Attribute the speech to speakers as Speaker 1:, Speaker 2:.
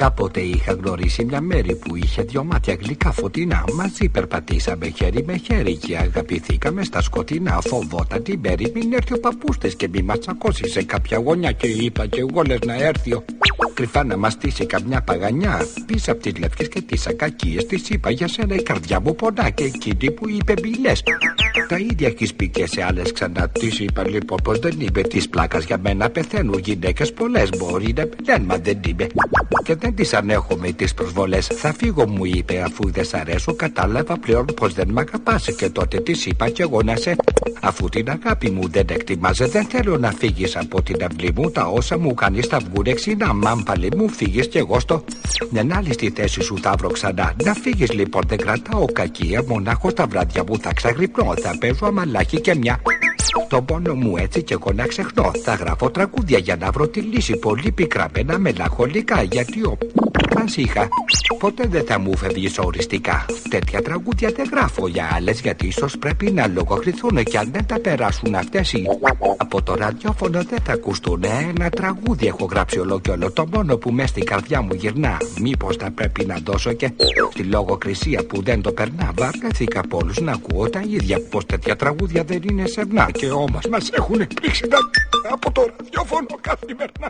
Speaker 1: Κάποτε είχα γνωρίσει μια μέρη που είχε δυο μάτια γλυκά φωτεινά. Μαζί περπατήσαμε χέρι με χέρι και αγαπηθήκαμε στα σκοτεινά. Φοβόταν την μέρη μην έρθει ο παππούς της και μη μας τσακώσει σε κάποια γωνιά. Και είπα και εγώ λες να έρθει κρυφά να μας στήσει καμιά παγανιά. Πίσω απ' τις λευκές και τις ακακίες της είπα για σένα η καρδιά μου πονά. Και εκείνη που είπε μη λες. Τα ίδια έχεις πει και σε άλλες ξανά. Της είπα λοιπόν πως δεν είμαι της πλάκας. Για μένα πεθαίνουν γυναίκες πολλές. Μπορεί να πεθαίνουν μα δεν είμαι. Και δεν τις ανέχομαι τις προσβολές. Θα φύγω μου είπε αφού δεν σ' αρέσω. Κατάλαβα πλέον πως δεν μ' αγαπάς. Και τότε της είπα κι εγώ να σε. Αφού την αγάπη μου δεν εκτιμάς, δεν θέλω να φύγεις από την αυλή μου. Τα όσα μου κάνεις θα βγουν εξινά. Μαν πάλι μου φύγεις κι εγώ στο. Μια άλλη στη θέση σου θα βρω ξανά. Να φύγεις λοιπόν δεν κρατάω κακία. Μονάχος τα βράδια μου θα ξαγρυπνώ. Θα παίζω αμαλάκι και μια. Το πόνο μου έτσι κι εγώ να ξεχνώ. Θα γράφω τραγούδια για να βρω τη λύση. Πολύ πικραμένα μελαγχολικά. Γιατί αν είχα ποτέ δεν θα μου φεύγεις οριστικά. Τέτοια τραγούδια δεν γράφω για άλλες. Γιατί ίσως πρέπει να λογοκριθούν. Και αν δεν τα περάσουν αυτές από το ραδιόφωνο δεν θα ακουστούν. Ένα τραγούδι έχω γράψει όλο κι όλο. Το μόνο που μες στην καρδιά μου γυρνά. Μήπως θα πρέπει να δώσω και τη λογοκρισία που δεν το περνά. Βαρέθηκα από όλους να ακούω τα ίδια. Πως τέτοια τραγούδια δεν είναι σεμνά. Και όμως μας έχουν πλήξει από το ραδιόφωνο καθημερινά.